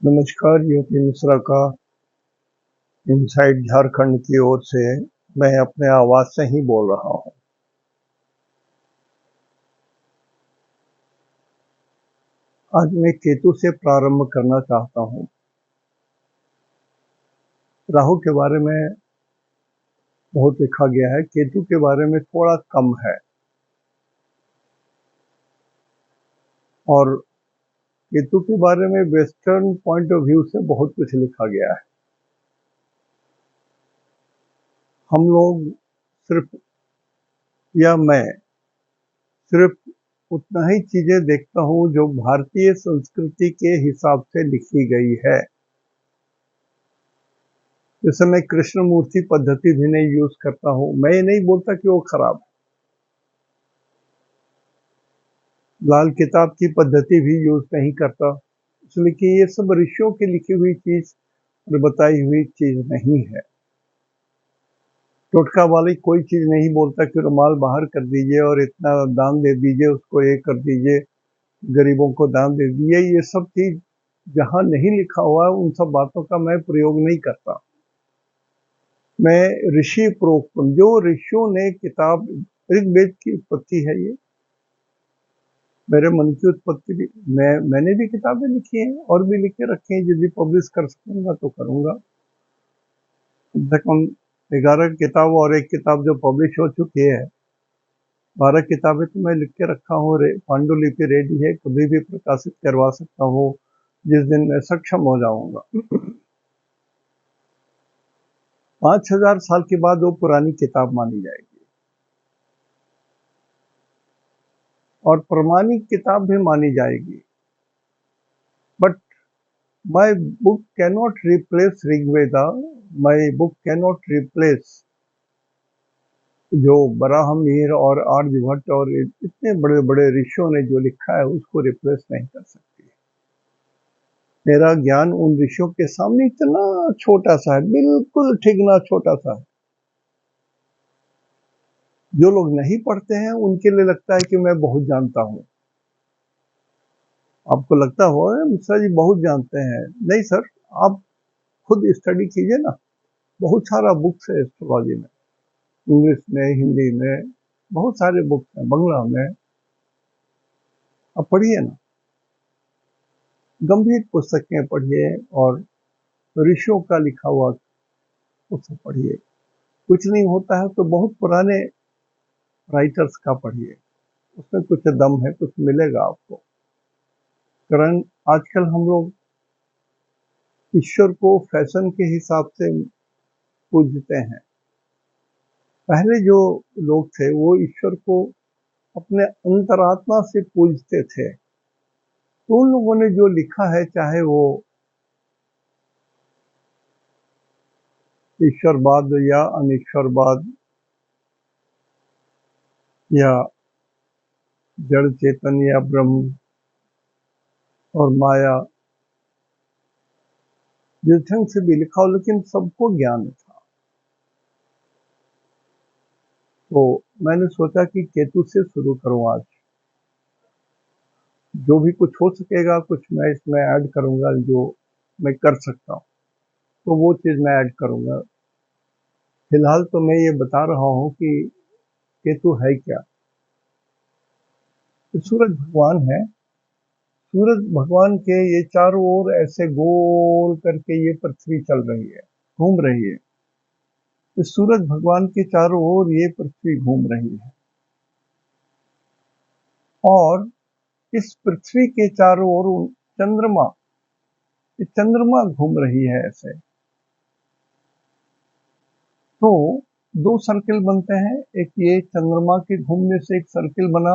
नमस्कार, यूपी मिश्रा का इनसाइड झारखंड की ओर से मैं अपने आवाज से ही बोल रहा हूँ। आज मैं केतु से प्रारंभ करना चाहता हूँ। राहु के बारे में बहुत लिखा गया है, केतु के बारे में थोड़ा कम है। और केतु के बारे में वेस्टर्न पॉइंट ऑफ व्यू से बहुत कुछ लिखा गया है। हम लोग सिर्फ या मैं सिर्फ उतना ही चीजें देखता हूँ जो भारतीय संस्कृति के हिसाब से लिखी गई है। जैसे मैं कृष्ण मूर्ति पद्धति भी नहीं यूज करता हूँ। मैं ये नहीं बोलता कि वो खराब है। लाल किताब की पद्धति भी यूज नहीं करता, इसलिए कि ये सब ऋषियों की लिखी हुई चीज और बताई हुई चीज नहीं है। टोटका वाली कोई चीज नहीं बोलता कि रुमाल बाहर कर दीजिए और इतना दान दे दीजिए, उसको ये कर दीजिए, गरीबों को दान दे दीजिए। ये सब चीज जहां नहीं लिखा हुआ है उन सब बातों का मैं प्रयोग नहीं करता। मैं ऋषि प्रोक्त, जो ऋषियों ने किताब, ऋग्वेद की उत्पत्ति है ये, मेरे मन की उत्पत्ति भी, मैंने भी किताबें लिखी हैं और भी लिख के रखी हैं। यदि पब्लिश कर सकूंगा तो करूंगा। कम से कम 11 किताब और एक किताब जो पब्लिश हो चुकी है, 12 किताबें तो मैं लिख के रखा हूँ। पांडुलिपि रेडी है, कभी भी प्रकाशित करवा सकता हूँ जिस दिन मैं सक्षम हो जाऊंगा। 5000 साल के बाद वो पुरानी किताब मानी जाएगी और प्रमाणिक किताब भी मानी जाएगी। But my book cannot replace Rigveda, my book cannot replace जो बराहमीर और आर्यभट्ट और इतने बड़े बड़े ऋषियों ने जो लिखा है उसको रिप्लेस नहीं कर सकती। मेरा ज्ञान उन ऋषियों के सामने इतना छोटा सा है, बिल्कुल ठिगना छोटा सा है। जो लोग नहीं पढ़ते हैं उनके लिए लगता है कि मैं बहुत जानता हूँ। आपको लगता हो मिश्रा जी बहुत जानते हैं। नहीं सर, आप खुद स्टडी कीजिए ना। बहुत सारा बुक्स है एस्ट्रोलॉजी में, इंग्लिश में, हिंदी में, बहुत सारे बुक्स हैं, बंगला में। आप पढ़िए ना, गंभीर पुस्तकें पढ़िए और ऋषियों का लिखा हुआ पुस्तक पढ़िए। कुछ नहीं होता है तो बहुत पुराने राइटर्स का पढ़िए, उसमें कुछ दम है, कुछ मिलेगा आपको। कारण आजकल हम लोग ईश्वर को फैशन के हिसाब से पूजते हैं। पहले जो लोग थे वो ईश्वर को अपने अंतरात्मा से पूजते थे। तो उन लोगों ने जो लिखा है, चाहे वो ईश्वरवाद या अनिश्वरवाद या जड़ चेतन या ब्रह्म और माया, जिस ढंग से भी लिखा हो, लेकिन सबको ज्ञान था। तो मैंने सोचा कि केतु से शुरू करूं आज। जो भी कुछ हो सकेगा, कुछ मैं इसमें ऐड करूंगा, जो मैं कर सकता हूँ तो वो चीज मैं ऐड करूंगा। फिलहाल तो मैं ये बता रहा हूँ कि केतु है क्या। तो सूरज भगवान है। सूरज भगवान के ये चारों ओर ऐसे गोल करके ये पृथ्वी चल रही है, घूम रही है। इस सूरज भगवान के चारों ओर ये पृथ्वी घूम रही है और इस पृथ्वी के चारों ओर चंद्रमा, चंद्रमा घूम रही है ऐसे। तो दो सर्किल बनते हैं, एक ये चंद्रमा के घूमने से एक सर्किल बना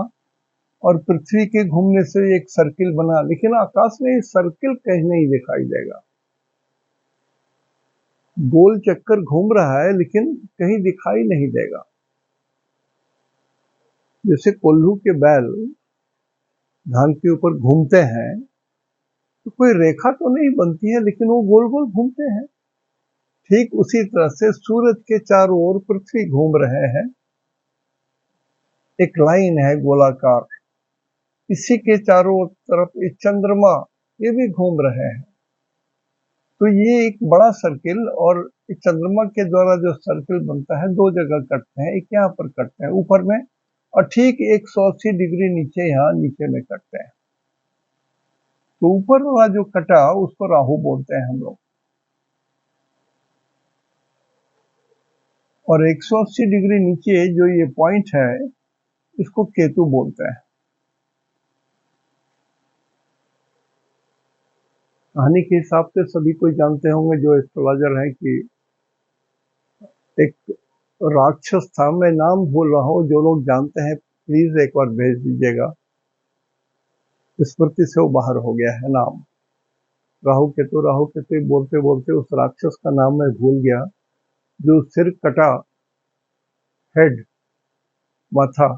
और पृथ्वी के घूमने से एक सर्किल बना। लेकिन आकाश में ये सर्किल कहीं नहीं दिखाई देगा। गोल चक्कर घूम रहा है लेकिन कहीं दिखाई नहीं देगा। जैसे कोल्हू के बैल धान के ऊपर घूमते हैं तो कोई रेखा तो नहीं बनती है, लेकिन वो गोल गोल घूमते हैं। ठीक उसी तरह से सूरज के चारों ओर पृथ्वी घूम रहे हैं, एक लाइन है गोलाकार। इसी के चारों तरफ एक चंद्रमा, ये भी घूम रहे हैं। तो ये एक बड़ा सर्किल, और चंद्रमा के द्वारा जो सर्किल बनता है दो जगह कटते हैं, एक यहाँ पर कटते हैं ऊपर में, और ठीक 180 डिग्री नीचे यहाँ नीचे में कटते हैं। तो ऊपर वाला जो कटा उसको राहु बोलते हैं हम लोग, और 180 डिग्री नीचे जो ये पॉइंट है इसको केतु बोलते हैं। कहानी के हिसाब से सभी कोई जानते होंगे जो एस्ट्रोलॉजर हैं कि एक राक्षस था, मैं नाम भूल रहा हूँ, जो लोग जानते हैं प्लीज एक बार भेज दीजिएगा, स्मृति से वो बाहर हो गया है नाम। राहु केतु बोलते बोलते उस राक्षस का नाम मैं भूल गया, जो सिर कटा, हेड, माथा,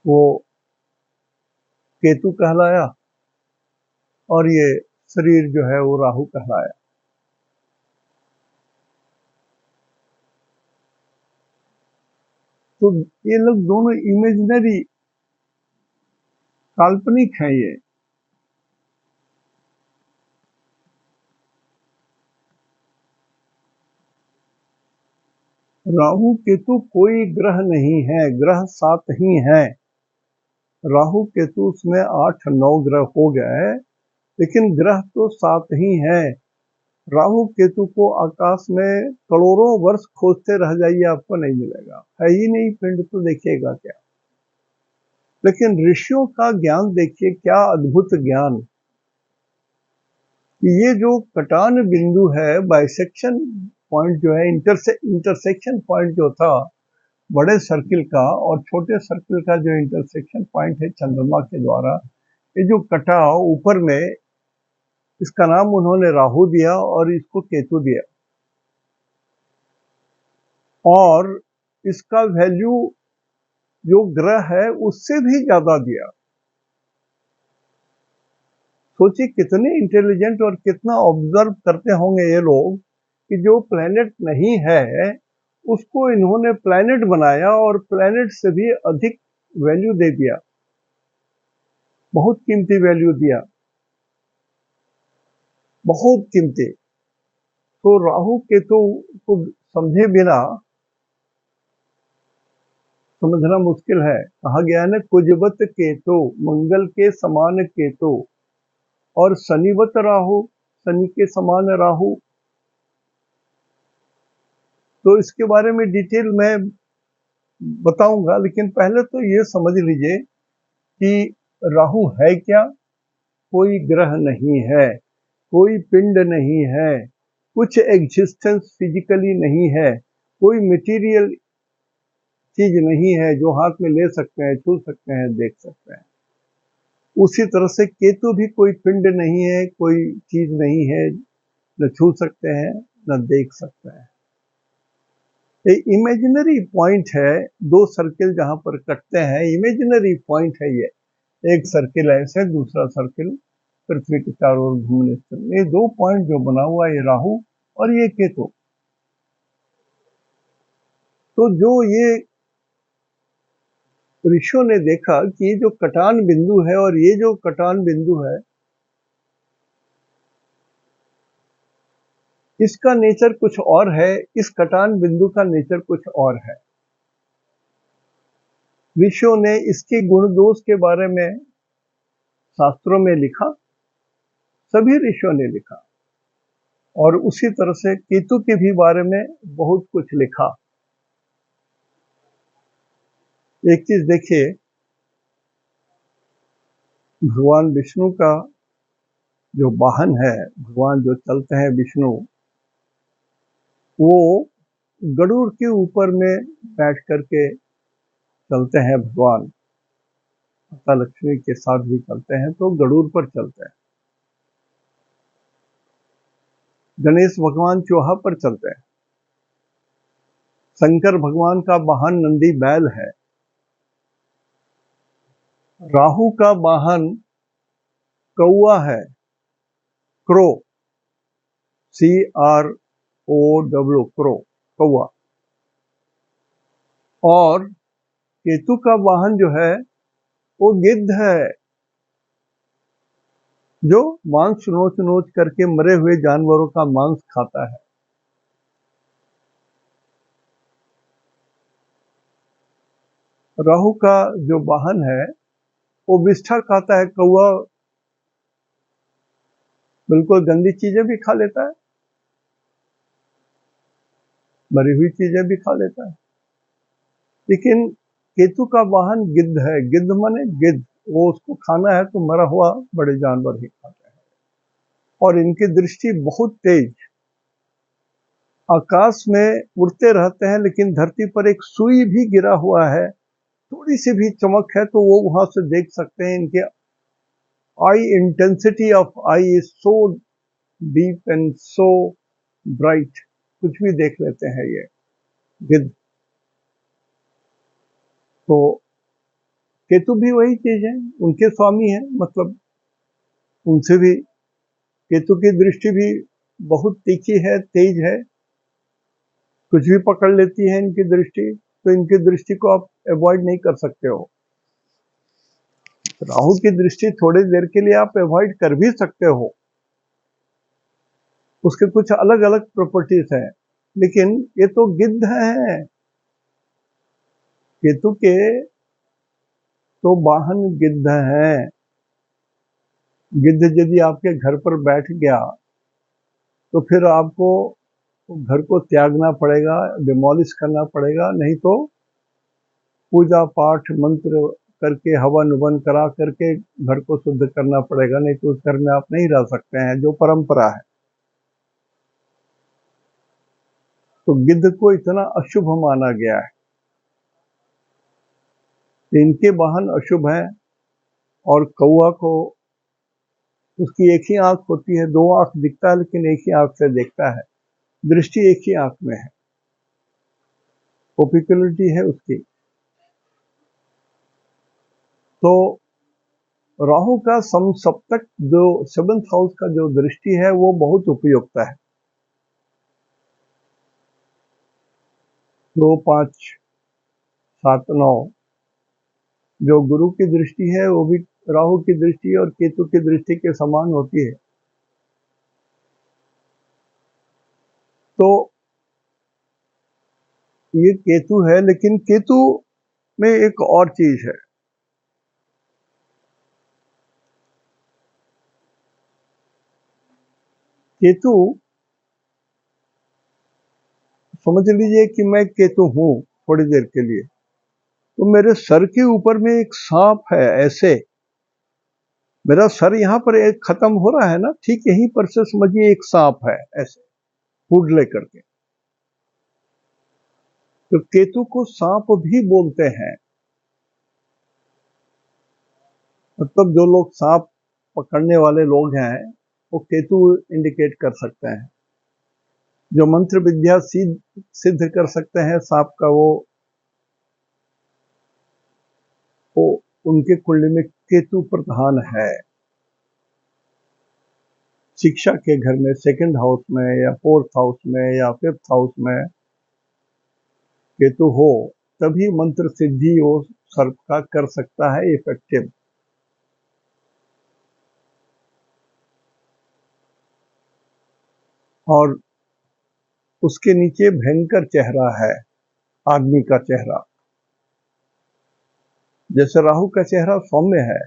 वो केतु कहलाया, और ये शरीर जो है वो राहु कहलाया। तो ये लोग दोनों इमेजिनरी, काल्पनिक हैं ये। राहु केतु कोई ग्रह नहीं है, ग्रह 7 ही हैं। राहु केतु उसमें 8-9 ग्रह हो गए, लेकिन ग्रह तो 7 ही हैं। राहु केतु को आकाश में करोड़ों वर्ष खोजते रह जाइए, आपको नहीं मिलेगा, है ही नहीं, पिंड तो देखिएगा क्या। लेकिन ऋषियों का ज्ञान देखिए, क्या अद्भुत ज्ञान। ये जो कटान बिंदु है, बाइसेक्शन पॉइंट जो है, इंटरसेक्शन पॉइंट जो था बड़े सर्किल का और छोटे सर्किल का, जो इंटरसेक्शन पॉइंट है चंद्रमा के द्वारा, ये जो कटा ऊपर में, इसका नाम उन्होंने राहु दिया और इसको केतु दिया, और इसका वैल्यू जो ग्रह है उससे भी ज्यादा दिया। सोचिए कितने इंटेलिजेंट और कितना ऑब्जर्व करते होंगे ये लोग, कि जो प्लेनेट नहीं है उसको इन्होंने प्लेनेट बनाया, और प्लेनेट से भी अधिक वैल्यू दे दिया, बहुत कीमती वैल्यू दिया, बहुत कीमती। तो राहु केतु को समझे बिना समझना मुश्किल है। कहा गया है ना, कुजबत केतु, मंगल के समान केतु, और शनिवत राहु, शनि के समान राहु। तो इसके बारे में डिटेल में बताऊंगा, लेकिन पहले तो ये समझ लीजिए कि राहु है क्या। कोई ग्रह नहीं है, कोई पिंड नहीं है, कुछ एग्जिस्टेंस फिजिकली नहीं है, कोई मटेरियल चीज नहीं है जो हाथ में ले सकते हैं, छू सकते हैं, देख सकते हैं। उसी तरह से केतु भी कोई पिंड नहीं है, कोई चीज नहीं है, न छू सकते हैं न देख सकते हैं। ये इमेजिनरी पॉइंट है, दो सर्किल जहां पर कटते हैं, इमेजिनरी पॉइंट है ये। एक सर्किल ऐसे, दूसरा सर्किल पृथ्वी के चारों ओर घूमने से, ये दो पॉइंट जो बना हुआ है, ये राहु और ये केतु। तो जो ये ऋषियों ने देखा कि ये जो कटान बिंदु है, और ये जो कटान बिंदु है, इसका नेचर कुछ और है, इस कटान बिंदु का नेचर कुछ और है। ऋषियों ने इसके गुण दोष के बारे में शास्त्रों में लिखा, सभी ऋषियों ने लिखा, और उसी तरह से केतु के भी बारे में बहुत कुछ लिखा। एक चीज देखिए, भगवान विष्णु का जो वाहन है, भगवान जो चलते हैं विष्णु, वो गरुड़ के ऊपर में बैठ करके चलते हैं भगवान। माता लक्ष्मी के साथ भी चलते हैं तो गरुड़ पर चलते हैं। गणेश भगवान चूहा पर चलते हैं। शंकर भगवान का वाहन नंदी बैल है। राहु का वाहन कौआ है, क्रो, CROW, क्रो, कौआ। और केतु का वाहन जो है वो गिद्ध है। जो मांस नोच नोच करके मरे हुए जानवरों का मांस खाता है। राहु का जो वाहन है वो विष्ठा खाता है। कौवा बिल्कुल गंदी चीजें भी खा लेता है, मरी हुई चीजें भी खा लेता है। लेकिन केतु का वाहन गिद्ध है। गिद्ध माने गिद्ध, वो उसको खाना है तो मरा हुआ बड़े जानवर ही खाता है। और इनकी दृष्टि बहुत तेज, आकाश में उड़ते रहते हैं, लेकिन धरती पर एक सुई भी गिरा हुआ है, थोड़ी सी भी चमक है तो वो वहां से देख सकते हैं। इनके eye intensity of eye is so deep and so bright, कुछ भी देख लेते हैं ये गिद्ध। तो केतु भी वही चीज है, उनके स्वामी है, मतलब उनसे भी केतु की दृष्टि भी बहुत तीखी है, तेज है, कुछ भी पकड़ लेती है इनकी दृष्टि। तो इनकी दृष्टि को आप अवॉइड नहीं कर सकते हो। राहु की दृष्टि थोड़ी देर के लिए आप अवॉइड कर भी सकते हो, उसके कुछ अलग अलग प्रॉपर्टीज हैं। लेकिन ये तो गिद्ध हैं, केतु के तो वाहन गिद्ध हैं। गिद्ध यदि आपके घर पर बैठ गया तो फिर आपको घर को त्यागना पड़ेगा, डिमोलिश करना पड़ेगा, नहीं तो पूजा पाठ मंत्र करके हवन उवन करा करके घर को शुद्ध करना पड़ेगा, नहीं तो उस घर में आप नहीं रह सकते हैं, जो परंपरा है। तो गिद्ध को इतना अशुभ माना गया है, इनके वाहन अशुभ हैं। और कौआ को उसकी एक ही आंख होती है, दो आंख दिखता है लेकिन एक ही आंख से देखता है, दृष्टि एक ही आंख में है, ओपिकुलिटी है उसकी। तो राहु का समसप्तक जो 7th हाउस का जो दृष्टि है वो बहुत उपयुक्त है। 2, 5, 7, 9 जो गुरु की दृष्टि है वो भी राहु की दृष्टि और केतु की दृष्टि के समान होती है। तो ये केतु है, लेकिन केतु में एक और चीज है। केतु, समझ लीजिए कि मैं केतु हूं थोड़ी देर के लिए, तो मेरे सर के ऊपर में एक सांप है। ऐसे मेरा सर यहाँ पर एक खत्म हो रहा है ना, ठीक यहीं पर से समझिए एक सांप है ऐसे फूड लेकर के। तो केतु को सांप भी बोलते हैं। मतलब जो लोग सांप पकड़ने वाले लोग हैं वो केतु इंडिकेट कर सकते हैं। जो मंत्र विद्या सिद्ध कर सकते हैं सांप का, वो उनके कुंडली में केतु प्रधान है। शिक्षा के घर में 2nd हाउस में या 4th हाउस में या 5th हाउस में केतु हो, तभी मंत्र सिद्धि वो सर्प का कर सकता है इफेक्टिव। और उसके नीचे भयंकर चेहरा है, आदमी का चेहरा। जैसे राहु का चेहरा सौम्य है,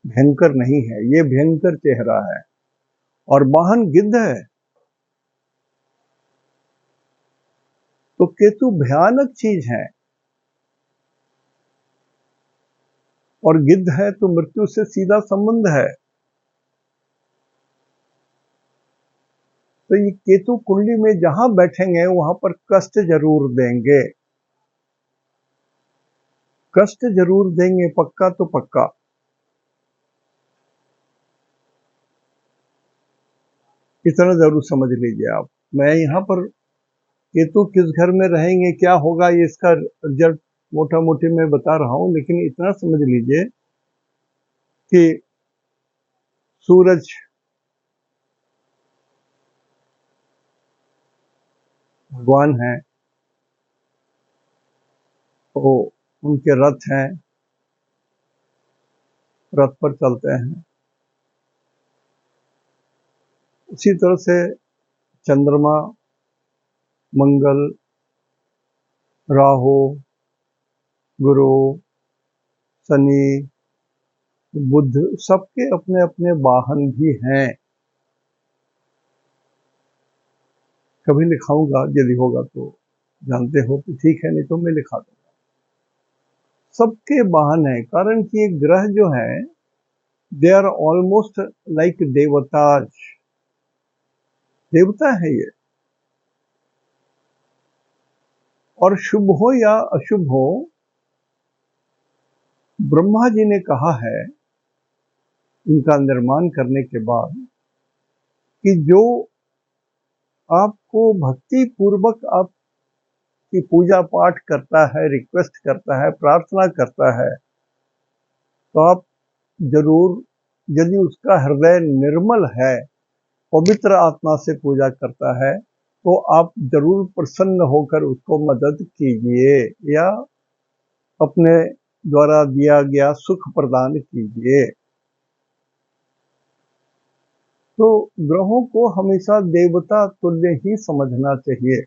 भयंकर नहीं है, ये भयंकर चेहरा है। और वाहन गिद्ध है, तो केतु भयानक चीज है। और गिद्ध है तो मृत्यु से सीधा संबंध है। तो ये केतु कुंडली में जहां बैठेंगे वहां पर कष्ट जरूर देंगे, कष्ट जरूर देंगे, पक्का तो पक्का। इतना जरूर समझ लीजिए आप। मैं यहाँ पर केतु किस घर में रहेंगे, क्या होगा, ये इसका रिजल्ट मोटा मोटी मैं बता रहा हूं, लेकिन इतना समझ लीजिए कि सूरज भगवान है, तो उनके रथ हैं, रथ पर चलते हैं। इसी तरह से चंद्रमा, मंगल, राहु, गुरु, शनि, बुध, सबके अपने अपने वाहन भी हैं। कभी लिखाऊंगा, यदि होगा तो, जानते हो तो ठीक है, नहीं तो मैं लिखा दूंगा। सबके वाहन है, कारण कि ये ग्रह जो है दे आर ऑलमोस्ट लाइक देवताज, देवता है ये। और शुभ हो या अशुभ हो, ब्रह्मा जी ने कहा है इनका निर्माण करने के बाद कि जो आपको भक्ति पूर्वक आपकी पूजा पाठ करता है, रिक्वेस्ट करता है, प्रार्थना करता है, तो आप जरूर, यदि उसका हृदय निर्मल है, पवित्र आत्मा से पूजा करता है, तो आप जरूर प्रसन्न होकर उसको मदद कीजिए या अपने द्वारा दिया गया सुख प्रदान कीजिए। तो ग्रहों को हमेशा देवता तुल्य ही समझना चाहिए।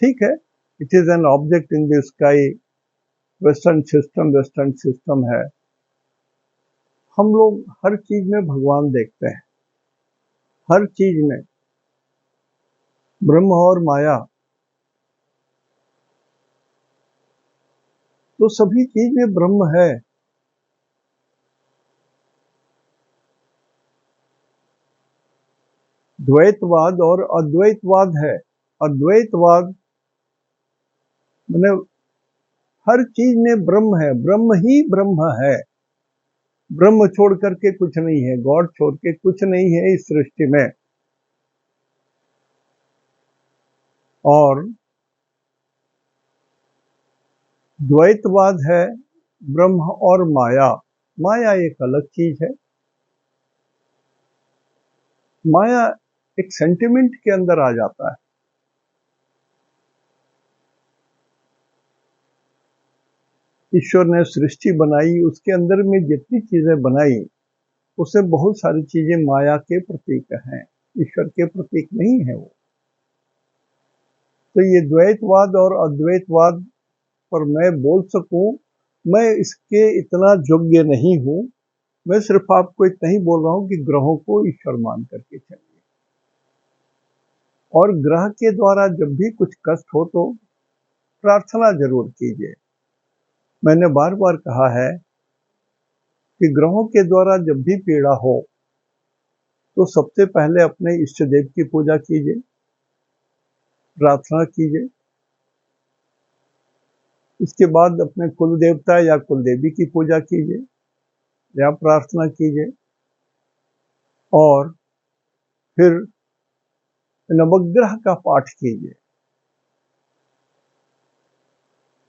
ठीक है, it is an object in the sky, western system है। हम लोग हर चीज में भगवान देखते हैं, हर चीज में ब्रह्म और माया, तो सभी चीज में ब्रह्म है। द्वैतवाद और अद्वैतवाद है। अद्वैतवाद मैंने हर चीज में ब्रह्म है, ब्रह्म ही ब्रह्म है, ब्रह्म छोड़ करके कुछ नहीं है, गॉड छोड़ के कुछ नहीं है इस सृष्टि में। और द्वैतवाद है ब्रह्म और माया। माया एक अलग चीज है। माया एक सेंटिमेंट के अंदर आ जाता है। ईश्वर ने सृष्टि बनाई, उसके अंदर में जितनी चीजें बनाई, उससे बहुत सारी चीजें माया के प्रतीक हैं, ईश्वर के प्रतीक नहीं है वो। तो ये द्वैतवाद और अद्वैतवाद पर मैं बोल सकूं, मैं इसके इतना योग्य नहीं हूं। मैं सिर्फ आपको इतना ही बोल रहा हूं कि ग्रहों को ईश्वर मान करके चलिए, और ग्रह के द्वारा जब भी कुछ कष्ट हो तो प्रार्थना जरूर कीजिए। मैंने बार बार कहा है कि ग्रहों के द्वारा जब भी पीड़ा हो तो सबसे पहले अपने इष्ट देव की पूजा कीजिए, प्रार्थना कीजिए। इसके बाद अपने कुल देवता या कुल देवी की पूजा कीजिए या प्रार्थना कीजिए, और फिर नवग्रह का पाठ कीजिए।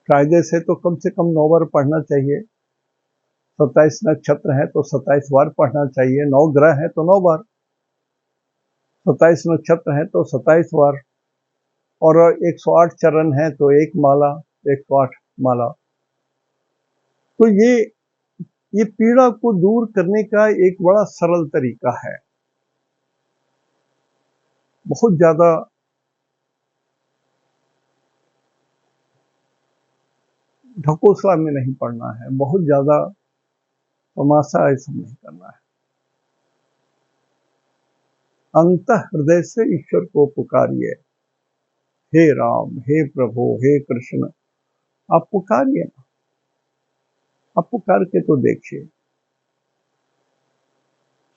कायदे से तो कम से कम 9 बार पढ़ना चाहिए। 27 नक्षत्र है तो 27 बार पढ़ना चाहिए। 9 ग्रह है तो 9 बार, 27 नक्षत्र है तो 27 बार, और 108 चरण है तो एक माला, 108 माला। तो ये पीड़ा को दूर करने का एक बड़ा सरल तरीका है। बहुत ज्यादा ढकोसला में नहीं पड़ना है, बहुत ज्यादा तमाशा ऐसा नहीं करना है। अंत हृदय से ईश्वर को पुकारिए, हे राम, हे प्रभु, हे कृष्ण। आप पुकारिए ना, आप पुकार के तो देखिए,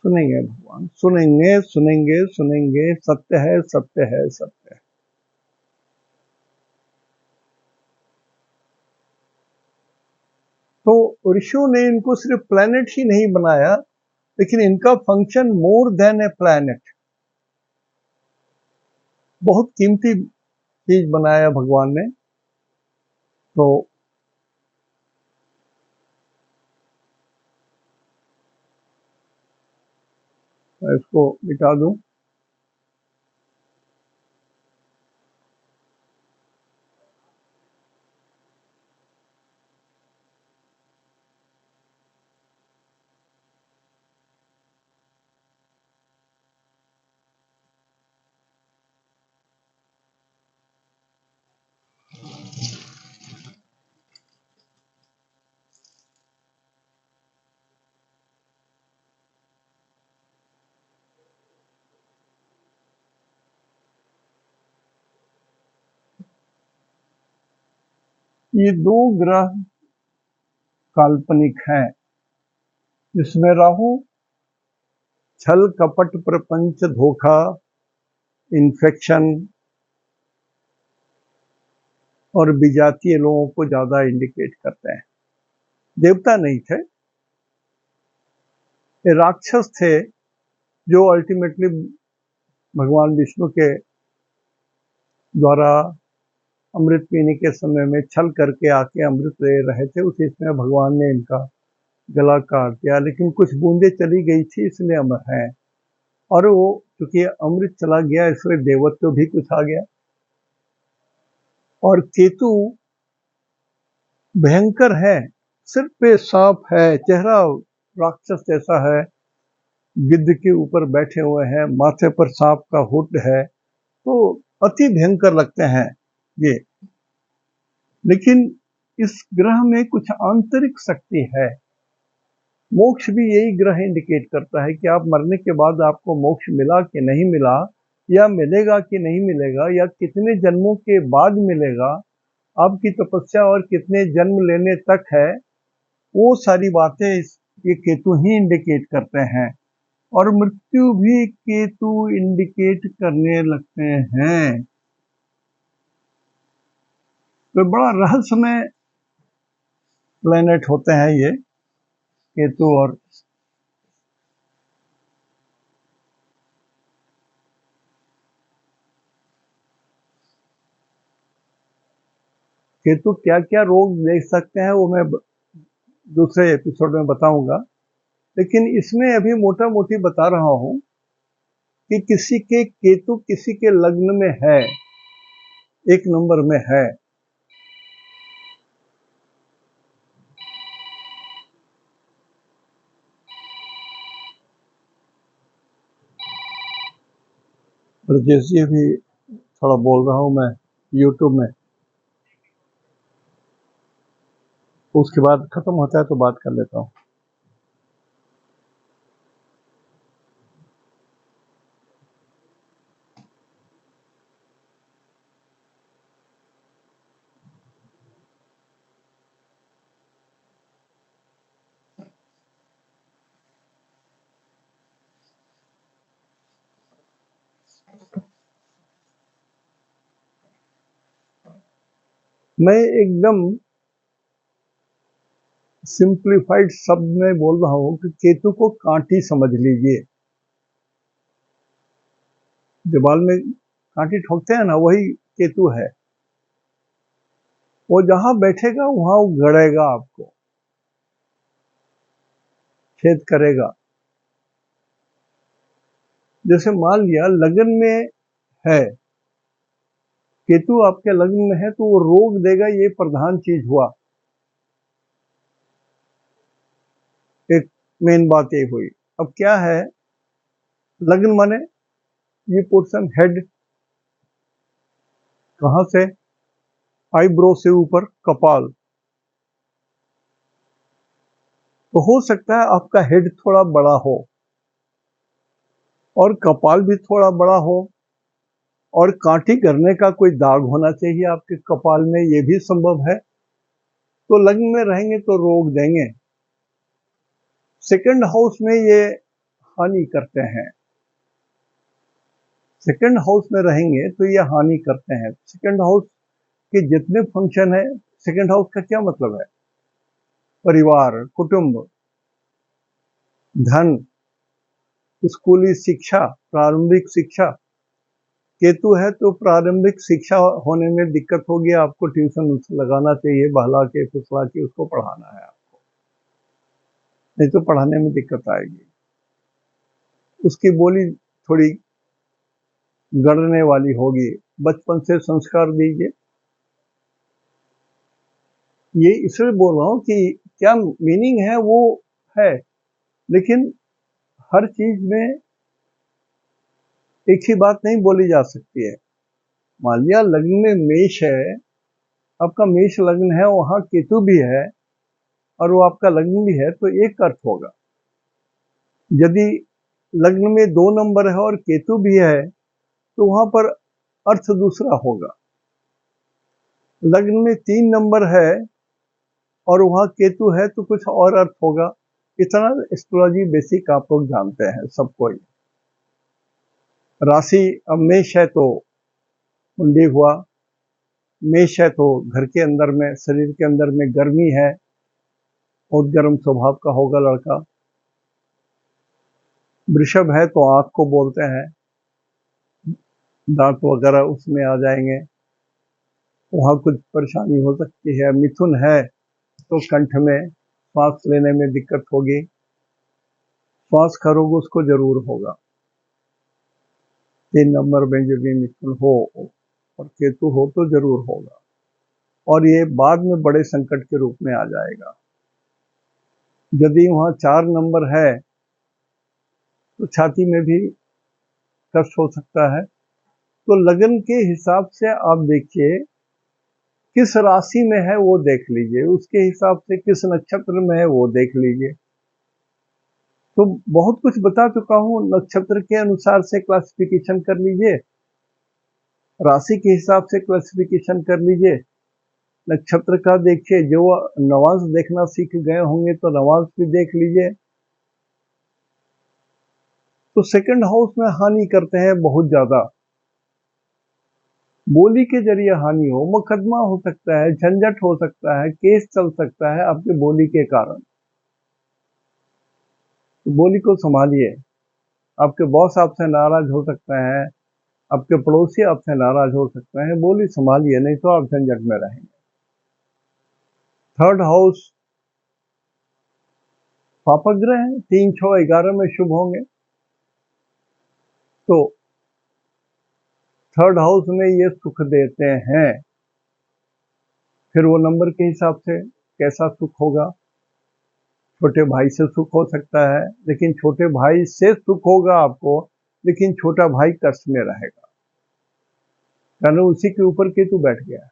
सुनेंगे भगवान, सुनेंगे सुनेंगे सुनेंगे। सत्य है, सत्य है, सत्य है। तो ऋषियों ने इनको सिर्फ प्लैनेट ही नहीं बनाया, लेकिन इनका फंक्शन मोर देन ए प्लैनेट, बहुत कीमती चीज बनाया भगवान ने। तो मैं इसको मिटा दूं। ये दो ग्रह काल्पनिक हैं, जिसमें राहु छल कपट प्रपंच धोखा इन्फेक्शन और विजातीय लोगों को ज्यादा इंडिकेट करते हैं। देवता नहीं थे, ये राक्षस थे जो अल्टीमेटली भगवान विष्णु के द्वारा अमृत पीने के समय में छल करके आके अमृत ले रहे थे। उसी समय भगवान ने इनका गला काट दिया, लेकिन कुछ बूंदे चली गई थी इसलिए अमर है। और वो क्योंकि अमृत चला गया इसलिए देवत्व भी कुछ आ गया। और केतु भयंकर है, सिर पे सांप है, चेहरा राक्षस जैसा है, गिद्ध के ऊपर बैठे हुए हैं, माथे पर सांप का हुड है, तो अति भयंकर लगते हैं ये। लेकिन इस ग्रह में कुछ आंतरिक शक्ति है। मोक्ष भी यही ग्रह इंडिकेट करता है कि आप मरने के बाद आपको मोक्ष मिला कि नहीं मिला, या मिलेगा कि नहीं मिलेगा, या कितने जन्मों के बाद मिलेगा, आपकी तपस्या और कितने जन्म लेने तक है, वो सारी बातें ये केतु ही इंडिकेट करते हैं। और मृत्यु भी केतु इंडिकेट करने लगते हैं। तो बड़ा रहस्यमय प्लेनेट होते हैं ये केतु। और केतु क्या क्या रोग ले सकते हैं वो मैं दूसरे एपिसोड में बताऊंगा, लेकिन इसमें अभी मोटा मोटी बता रहा हूं कि किसी के केतु किसी के लग्न में है, एक नंबर में है, ब्रजेश जी भी थोड़ा बोल रहा हूं मैं यूट्यूब में, उसके बाद खत्म होता है तो बात कर लेता हूं। मैं एकदम सिंप्लीफाइड शब्द में बोल रहा हूं कि केतु को कांटी समझ लीजिए। दीवार में कांटी ठोकते हैं ना, वही केतु है। वो जहां बैठेगा वहां वो गड़ेगा, आपको छेद करेगा। जैसे मान लिया लगन में है, केतु आपके लग्न में है तो वो रोग देगा, ये प्रधान चीज हुआ। एक मेन बात ये हुई। अब क्या है, लग्न माने ये पोर्शन हेड, कहां से, आईब्रो से ऊपर कपाल। तो हो सकता है आपका हेड थोड़ा बड़ा हो और कपाल भी थोड़ा बड़ा हो, और कांटी करने का कोई दाग होना चाहिए आपके कपाल में, ये भी संभव है। तो लग्न में रहेंगे तो रोग देंगे। सेकंड हाउस में ये हानि करते हैं, सेकंड हाउस में रहेंगे तो ये हानि करते हैं। सेकंड हाउस के जितने फंक्शन है, सेकंड हाउस का क्या मतलब है, परिवार, कुटुंब, धन, स्कूली शिक्षा, प्रारंभिक शिक्षा। केतु है तो प्रारंभिक शिक्षा होने में दिक्कत होगी, आपको ट्यूशन लगाना चाहिए, बहला के फुसला के उसको पढ़ाना है आपको, नहीं तो पढ़ाने में दिक्कत आएगी। उसकी बोली थोड़ी गड़ने वाली होगी। बचपन से संस्कार दीजिए। ये इसलिए बोल रहा हूं कि क्या मीनिंग है वो है, लेकिन हर चीज में एक ही बात नहीं बोली जा सकती है। मान लिया लग्न में मेष है, आपका मेष लग्न है, वहां केतु भी है और वो आपका लग्न भी है, तो एक अर्थ होगा। यदि लग्न में 2 नंबर है और केतु भी है तो वहां पर अर्थ दूसरा होगा। लग्न में 3 नंबर है और वहां केतु है तो कुछ और अर्थ होगा। इतना एस्ट्रोलॉजी बेसिक आप लोग जानते हैं सब कोई। राशि अब मेष है तो कुंडली हुआ, मेष है तो घर के अंदर में, शरीर के अंदर में गर्मी है, बहुत गर्म स्वभाव का होगा लड़का। वृषभ है तो आंख को बोलते हैं, दांत वगैरह उसमें आ जाएंगे, वहां कुछ परेशानी हो सकती है। मिथुन है तो कंठ में सांस लेने में दिक्कत होगी, श्वास का रोग उसको जरूर होगा। 3 नंबर में यदि मिथुन हो और केतु हो तो जरूर होगा, और ये बाद में बड़े संकट के रूप में आ जाएगा। यदि वहां 4 नंबर है तो छाती में भी कष्ट हो सकता है। तो लगन के हिसाब से आप देखिए किस राशि में है वो देख लीजिए, उसके हिसाब से किस नक्षत्र में है वो देख लीजिए। तो बहुत कुछ बता चुका हूं, नक्षत्र के अनुसार से क्लासिफिकेशन कर लीजिए, राशि के हिसाब से क्लासिफिकेशन कर लीजिए, नक्षत्र का देखिए, जो नवांश देखना सीख गए होंगे तो नवांश भी देख लीजिए। तो सेकंड हाउस में हानि करते हैं बहुत ज्यादा, बोली के जरिए हानि हो, मुकदमा हो सकता है, झंझट हो सकता है, केस चल सकता है आपके बोली के कारण। तो बोली को संभालिए, आपके बॉस आपसे नाराज हो सकते हैं, आपके पड़ोसी आपसे नाराज हो सकते हैं, बोली संभालिए, नहीं तो आप झंझट में रहेंगे। थर्ड हाउस पापग्रह है, 3, 6, 11 में शुभ होंगे। तो थर्ड हाउस में ये सुख देते हैं, फिर वो नंबर के हिसाब से कैसा सुख होगा। छोटे भाई से सुख हो सकता है, लेकिन छोटे भाई से सुख होगा आपको, लेकिन छोटा भाई कष्ट में रहेगा, कारण उसी के ऊपर केतु बैठ गया है।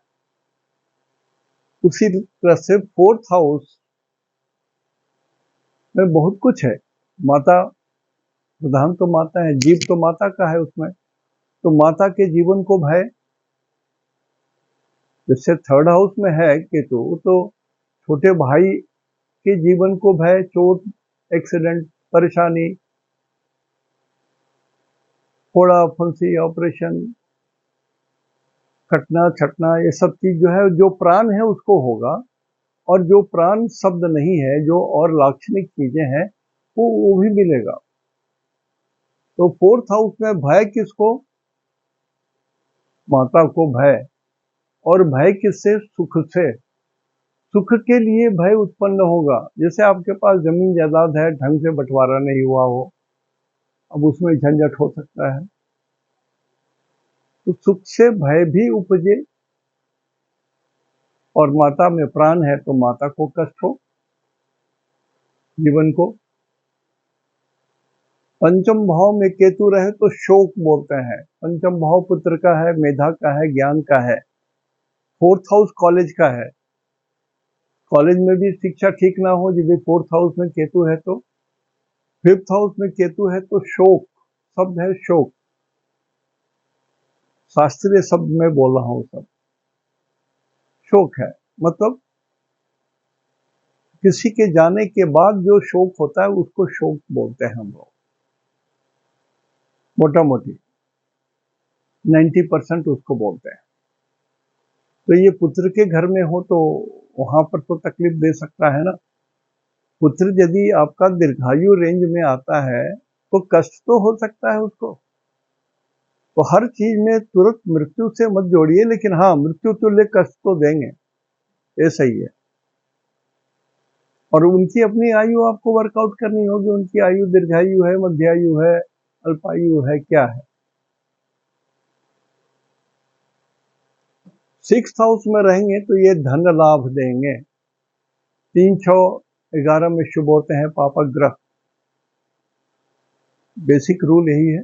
उसी तरह से फोर्थ हाउस में बहुत कुछ है, माता प्रधान तो माता है, जीव तो माता का है उसमें, तो माता के जीवन को भय, जैसे थर्ड हाउस में है केतु तो छोटे भाई के जीवन को भय, चोट, एक्सीडेंट, परेशानी, फोड़ा फंसी, ऑपरेशन, कटना छटना, ये सब चीज जो है, जो प्राण है उसको होगा, और जो प्राण शब्द नहीं है, जो और लाक्षणिक चीजें हैं वो भी मिलेगा। तो फोर्थ हाउस में भय किसको, माता को भय, और भय किससे, सुख से। सुख के लिए भय उत्पन्न होगा, जैसे आपके पास जमीन जायदाद है, ढंग से बंटवारा नहीं हुआ हो, अब उसमें झंझट हो सकता है, तो सुख से भय भी उपजे, और माता में प्राण है तो माता को कष्ट हो जीवन को। पंचम भाव में केतु रहे तो शोक बोलते हैं, पंचम भाव पुत्र का है, मेधा का है, ज्ञान का है। फोर्थ हाउस कॉलेज का है, कॉलेज में भी शिक्षा ठीक ना हो यदि फोर्थ हाउस में केतु है तो। फिफ्थ हाउस में केतु है तो शोक, शब्द है शोक, शास्त्रीय शब्द में बोल रहा हूं, सब शोक है, मतलब किसी के जाने के बाद जो शोक होता है उसको शोक बोलते हैं हम लोग, मोटा मोटी 90% उसको बोलते हैं। तो ये पुत्र के घर में हो तो वहां पर तो तकलीफ दे सकता है ना। पुत्र यदि आपका दीर्घायु रेंज में आता है तो कष्ट तो हो सकता है उसको। तो हर चीज में तुरंत मृत्यु से मत जोड़िए, लेकिन हाँ मृत्यु तुल्य कष्ट तो देंगे, ये सही है। और उनकी अपनी आयु आपको वर्कआउट करनी होगी, उनकी आयु दीर्घायु है, मध्यायु है, अल्पायु है, क्या है। 6th हाउस में रहेंगे तो ये धन लाभ देंगे। 3, 6, 11 में शुभ होते हैं पापक ग्रह, बेसिक रूल यही है।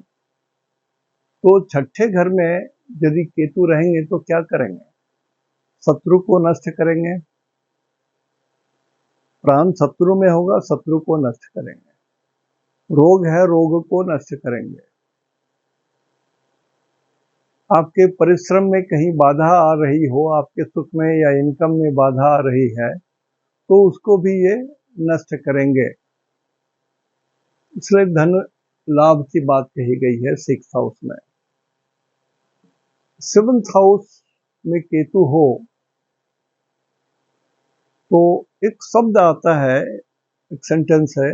तो छठे घर में यदि केतु रहेंगे तो क्या करेंगे, शत्रु को नष्ट करेंगे, प्राण शत्रु में होगा, शत्रु को नष्ट करेंगे, रोग है रोग को नष्ट करेंगे, आपके परिश्रम में कहीं बाधा आ रही हो, आपके सुख में या इनकम में बाधा आ रही है, तो उसको भी ये नष्ट करेंगे। इसलिए धन लाभ की बात कही गई है 6th हाउस में। 7th हाउस में केतु हो तो एक शब्द आता है, एक सेंटेंस है,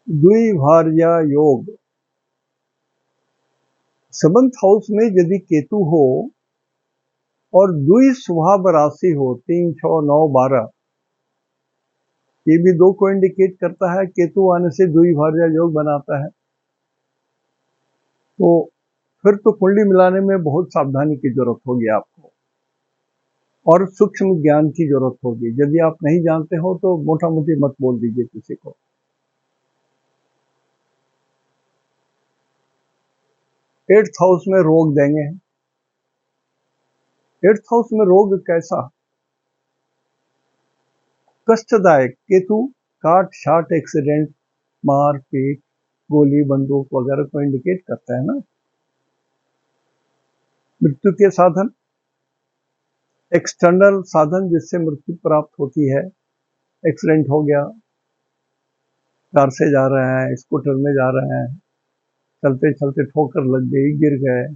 द्विभार्या योग। 7th हाउस में यदि केतु हो और द्वि स्वभाव राशि हो 3, 6, 9, 12, ये भी 2 को इंडिकेट करता है। केतु आने से द्विभार्या योग बनाता है। तो फिर तो कुंडली मिलाने में बहुत सावधानी की जरूरत होगी आपको और सूक्ष्म ज्ञान की जरूरत होगी। यदि आप नहीं जानते हो तो मोटा मोटी मत बोल दीजिए किसी को। 8th हाउस में रोग देंगे। 8th हाउस में रोग कैसा? कष्टदायक। केतु काट छाट, एक्सीडेंट, मार पीट, गोली बंदूक वगैरह को इंडिकेट करता है ना। मृत्यु के साधन, एक्सटर्नल साधन जिससे मृत्यु प्राप्त होती है। एक्सीडेंट हो गया, कार से जा रहे हैं, स्कूटर में जा रहे हैं, चलते चलते ठोकर लग गई, गिर गए,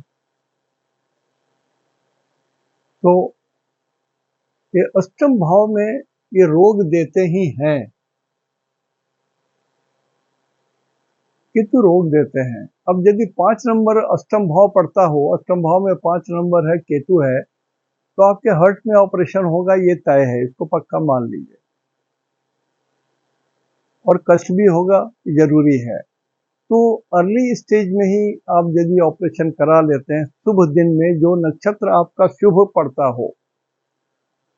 तो ये अष्टम भाव में ये रोग देते ही हैं। केतु रोग देते हैं। अब यदि 5 नंबर अष्टम भाव पड़ता हो, अष्टम भाव में 5 नंबर है, केतु है, तो आपके हार्ट में ऑपरेशन होगा, ये तय है, इसको पक्का मान लीजिए। और कष्ट भी होगा, जरूरी है। तो अर्ली स्टेज में ही आप यदि ऑपरेशन करा लेते हैं, शुभ दिन में जो नक्षत्र आपका शुभ पड़ता हो,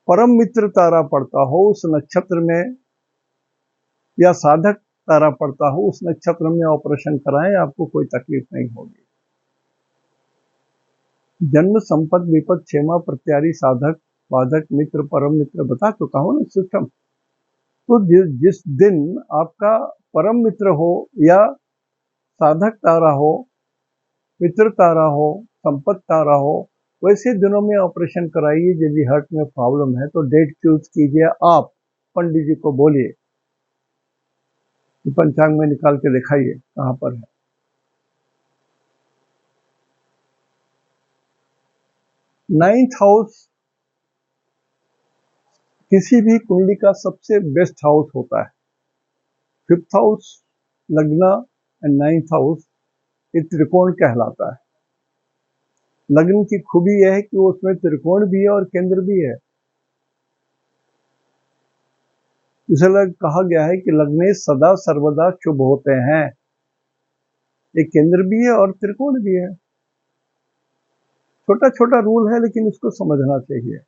परम मित्र तारा पड़ता हो उस नक्षत्र में, या साधक तारा पड़ता हो उस नक्षत्र में ऑपरेशन कराएं, आपको कोई तकलीफ नहीं होगी। जन्म, संपद, विपद, क्षेमा, प्रत्यारी, साधक, बाधक, मित्र, परम मित्र बता चुका हूं ना सिस्टम। तो जिस दिन आपका परम मित्र हो या साधक तारा हो, मित्र तारा हो, संपत्ति तारा हो, वैसे दिनों में ऑपरेशन कराइए। यदि हार्ट में प्रॉब्लम है तो डेट चूज कीजिए। आप पंडित जी को बोलिए, पंचांग में निकाल के दिखाइए कहां पर है। 9th हाउस किसी भी कुंडली का सबसे बेस्ट हाउस होता है। 5th हाउस, लग्न एंड 9th हाउस ये त्रिकोण कहलाता है। लग्न की खूबी यह है कि उसमें त्रिकोण भी है और केंद्र भी है। इसलिए कहा गया है कि लग्ने सदा सर्वदा शुभ होते हैं। एक केंद्र भी है और त्रिकोण भी है। छोटा छोटा रूल है लेकिन इसको समझना चाहिए।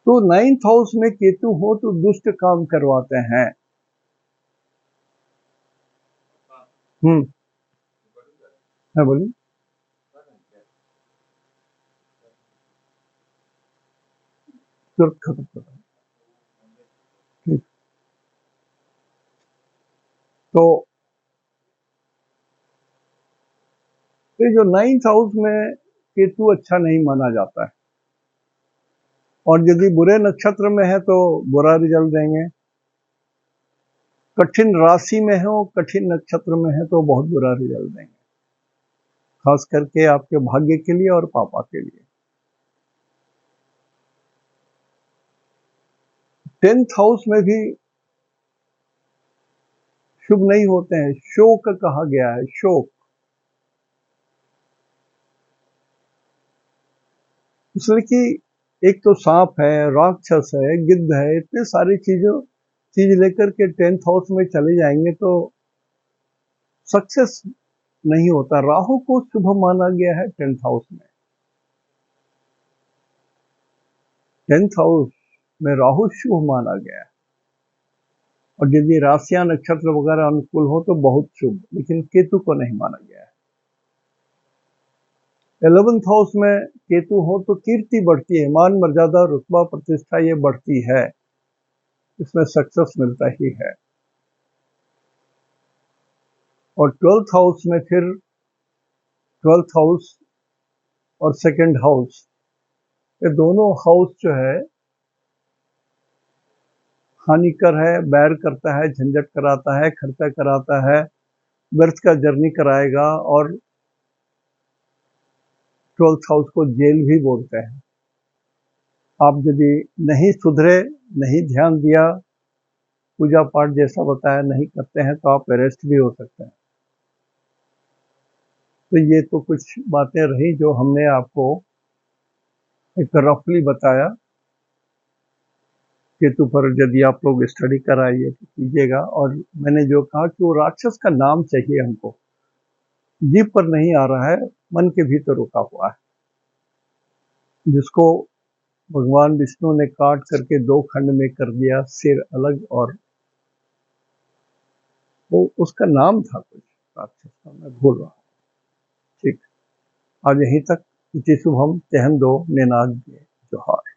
तो 9th हाउस में केतु हो तो दुष्ट काम करवाते हैं। है बोलिए। तुरंत खत्म कर। ठीक। तो ये जो 9th हाउस में केतु अच्छा नहीं माना जाता है, और यदि बुरे नक्षत्र में है तो बुरा रिजल्ट देंगे। कठिन राशि में है और कठिन नक्षत्र में है तो बहुत बुरा रिजल्ट देंगे, खास करके आपके भाग्य के लिए और पापा के लिए। 10th हाउस में भी शुभ नहीं होते हैं। शोक कहा गया है, शोक। इसलिए कि एक तो सांप है, राक्षस है, गिद्ध है, इतने सारी चीज लेकर के 10th हाउस में चले जाएंगे तो सक्सेस नहीं होता। राहु को शुभ माना गया है 10th हाउस में। 10th हाउस में राहु शुभ माना गया है, और यदि राशियां नक्षत्र वगैरह अनुकूल हो तो बहुत शुभ, लेकिन केतु को नहीं माना गया है। 11th हाउस में केतु हो तो कीर्ति बढ़ती है, मान मर्यादा रुतबा प्रतिष्ठा ये बढ़ती है, इसमें सक्सेस मिलता ही है। और 12th हाउस में फिर 12th हाउस और सेकंड हाउस, ये दोनों हाउस जो है हानिकर है, बैर करता है, झंझट कराता है, खर्चा कराता है, व्यर्थ का जर्नी कराएगा, और 12th हाउस को जेल भी बोलते हैं। आप यदि नहीं सुधरे, नहीं ध्यान दिया, पूजा पाठ जैसा बताया नहीं करते हैं, तो आप अरेस्ट भी हो सकते हैं। तो ये तो कुछ बातें रही जो हमने आपको एक रफली बताया। केतु पर यदि आप लोग स्टडी कराइए तो कीजिएगा। और मैंने जो कहा कि वो राक्षस का नाम चाहिए हमको, जीभ पर नहीं आ रहा है, मन के भीतर रुका हुआ है, जिसको भगवान विष्णु ने काट करके 2 खंड में कर दिया, सिर अलग, और वो उसका नाम था कुछ राक्षस का, मैं भूल रहा हूँ। ठीक, आज यहीं तक। इति शुभम, तेहन दो, निनाद जोहार।